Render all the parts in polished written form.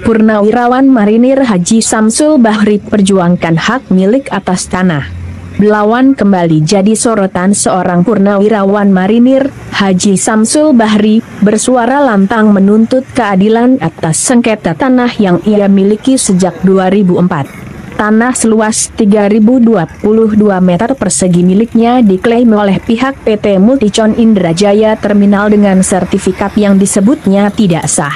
Purnawirawan Marinir Haji Samsul Bahri perjuangkan hak milik atas tanah. Belawan kembali jadi sorotan seorang purnawirawan marinir, Haji Samsul Bahri, bersuara lantang menuntut keadilan atas sengketa tanah yang ia miliki sejak 2004. Tanah seluas 3.022 meter persegi miliknya diklaim oleh pihak PT Multicon Indrajaya Terminal dengan sertifikat yang disebutnya tidak sah.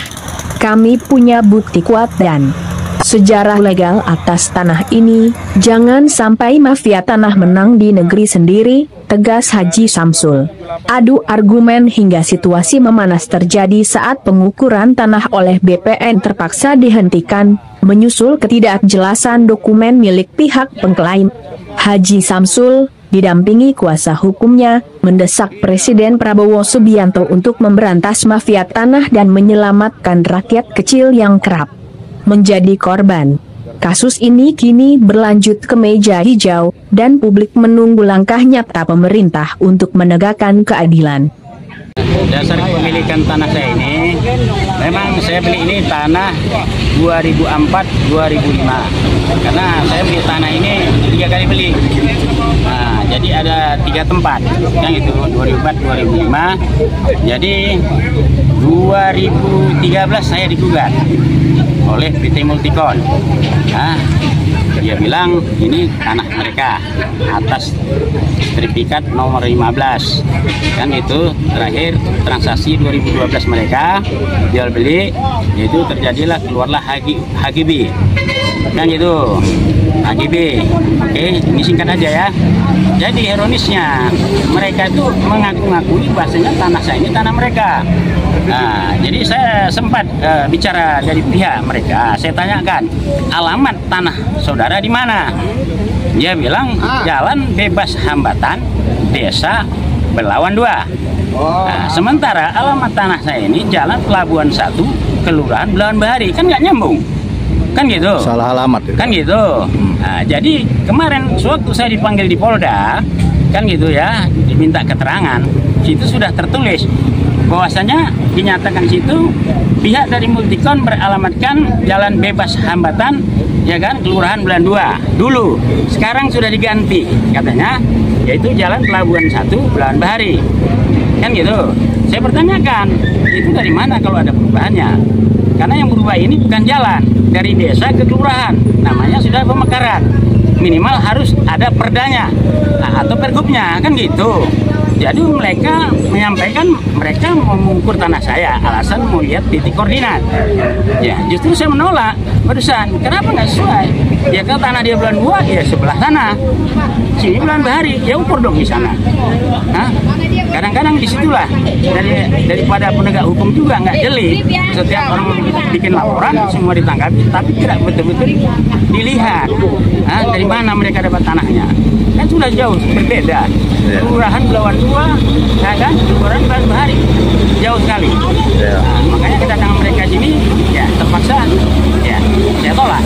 Kami punya bukti kuat dan sejarah legal atas tanah ini, jangan sampai mafia tanah menang di negeri sendiri, tegas Haji Samsul. Adu argumen hingga situasi memanas terjadi saat pengukuran tanah oleh BPN terpaksa dihentikan, menyusul ketidakjelasan dokumen milik pihak pengklaim. Haji Samsul, didampingi kuasa hukumnya, mendesak Presiden Prabowo Subianto untuk memberantas mafia tanah dan menyelamatkan rakyat kecil yang kerap menjadi korban. Kasus ini kini berlanjut ke meja hijau, dan publik menunggu langkah nyata pemerintah untuk menegakkan keadilan. Dasar kepemilikan tanah saya ini, memang saya beli ini tanah 2004-2005. Karena saya beli tanah ini 3 kali beli. Nah, jadi ada 3 tempat, yang itu 2004-2005. Jadi 2013 saya digugat oleh PT Multicon. Nah, dia bilang ini tanah mereka atas sertifikat nomor 15. Kan itu terakhir transaksi 2012 mereka jual beli, itu terjadilah keluarlah HGB. Kan gitu. HGB. Oke, ini singkat aja ya. Jadi ironisnya mereka itu mengaku-ngakui bahasanya tanah saya ini tanah mereka. Nah, jadi saya sempat bicara dari pihak mereka. Saya tanyakan alamat tanah saudara di mana. Dia bilang Jalan Bebas Hambatan, Desa Belawan 2. Nah, sementara alamat tanah saya ini Jalan Pelabuhan 1, Kelurahan Belawan Bahari. Kan nggak nyambung. Kan gitu. Salah alamat ya? Kan gitu. Nah, jadi kemarin sewaktu saya dipanggil di Polda, kan gitu ya, diminta keterangan, situ sudah tertulis bahwasanya dinyatakan situ pihak dari Multicon beralamatkan Jalan Bebas Hambatan, ya kan, Kelurahan Belawan 2 dulu. Sekarang sudah diganti katanya, yaitu Jalan Pelabuhan 1, Belawan Bahari. Kan gitu. Saya pertanyakan, itu dari mana kalau ada perubahannya? Karena yang berubah ini bukan jalan dari desa ke kelurahan, namanya sudah pemekaran. Minimal harus ada perdanya, atau pergubnya, kan gitu. Jadi mereka menyampaikan mereka mau mengukur tanah saya, alasan mau lihat titik koordinat. Ya, justru saya menolak barusan. Kenapa nggak sesuai? Ya kalau tanah dia Belawan 2, ya sebelah sana. Sini Belawan Bahari, ya ukur dong di sana. Hah? Kadang-kadang disitulah daripada penegak hukum juga nggak jeli. Setiap orang bikin laporan semua ditanggapi, tapi tidak betul-betul dilihat dari mana mereka dapat tanahnya. Kan sudah jauh berbeda. Kelurahan Belawan 2, ya kan, Kelurahan Belawan Bahari, jauh sekali. Nah, makanya kedatangan mereka sini, ya terpaksa, ya saya tolak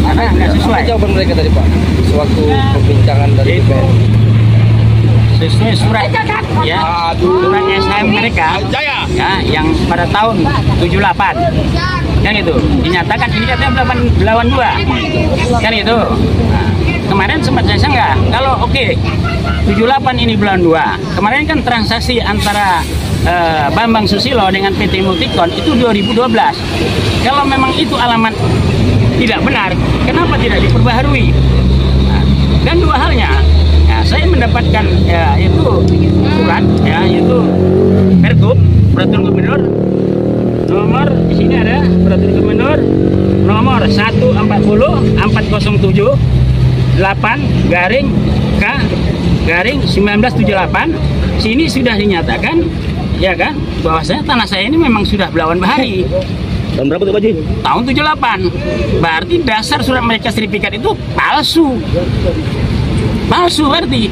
karena nggak sesuai. Apa jawaban mereka tadi Pak, sewaktu perbincangan dari BPN? Sesuai surat, ya, surat SHM mereka, ya, yang pada tahun 78, kan itu dinyatakan ini katanya Belawan 2, kan itu. Nah, kemarin sempat saya sanggah, kalau oke, 78 ini Belawan 2, kemarin kan transaksi antara Bambang Susilo dengan PT Multicon itu 2012. Kalau memang itu alamat tidak benar, kenapa tidak diperbaharui? Nah, dan dua halnya. Nah, saya mendapatkan itu surat, ya, itu Pergub, Peraturan Gubernur nomor, di sini ada Peraturan Gubernur nomor 140/407 8/K/1978. Sini sudah dinyatakan, ya kan, bahwasanya tanah saya ini memang sudah Belawan Bahari. Tahun berapa tuh Pak Ji? Tahun 78. Berarti dasar surat mereka sertifikat itu palsu. Palsu berarti.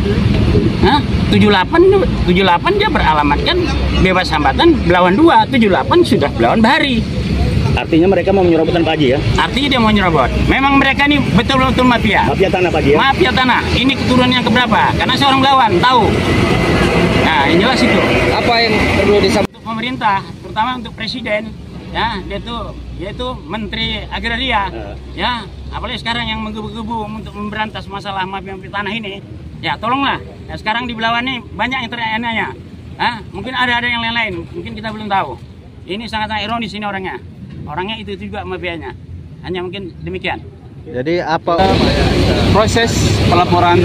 78 dia beralamatkan Bebas Hambatan Belawan 2, 78 sudah Belawan Bahari. Artinya mereka mau menyerobotkan Pak Ji ya? Artinya dia mau nyerobot. Memang mereka ini betul-betul mafia. Mafia tanah Pak Ji ya? Mafia tanah. Ini keturunan yang keberapa? Karena saya orang Belawan, tahu. Nah, yang jelas itu. Apa yang perlu disampaikan untuk pemerintah, terutama untuk presiden, ya, dia tuh yaitu Menteri Agraria, ya, apalagi sekarang yang menggebu-gebu untuk memberantas masalah mafia tanah ini, ya tolonglah. Ya, sekarang di Belawan ini banyak yang teranyanya, mungkin ada yang lain-lain, mungkin kita belum tahu. Ini sangat ironis ini orangnya itu juga mafianya, hanya mungkin demikian. Jadi apa proses pelaporan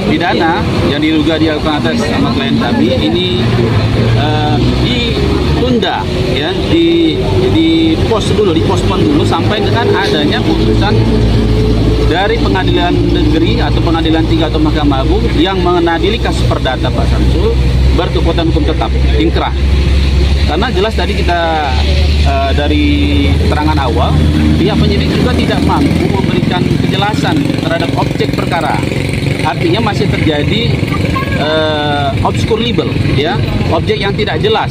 pidana yang diduga dilakukan atas sama klien kami ini ditunda, ya, di pospon dulu sampai dengan adanya putusan dari Pengadilan Negeri atau Pengadilan Tinggi atau Mahkamah Agung yang mengadili kasus perdata Pak Samsul berkekuatan hukum tetap, ingkrah. Karena jelas tadi kita dari keterangan awal, pihak penyidik juga tidak mampu memberikan kejelasan terhadap objek perkara. Artinya masih terjadi obscure libel, ya, objek yang tidak jelas.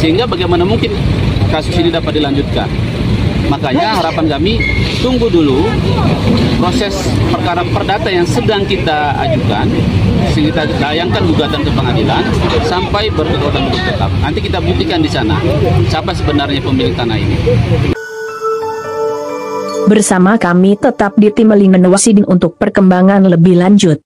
Sehingga bagaimana mungkin kasus ini dapat dilanjutkan. Makanya harapan kami tunggu dulu proses perkara perdata yang sedang kita ajukan, sehingga kita layangkan gugatan ke pengadilan sampai berkekuatan hukum tetap. Nanti kita buktikan di sana siapa sebenarnya pemilik tanah ini. Bersama kami tetap di tim Linen Wasidin untuk perkembangan lebih lanjut.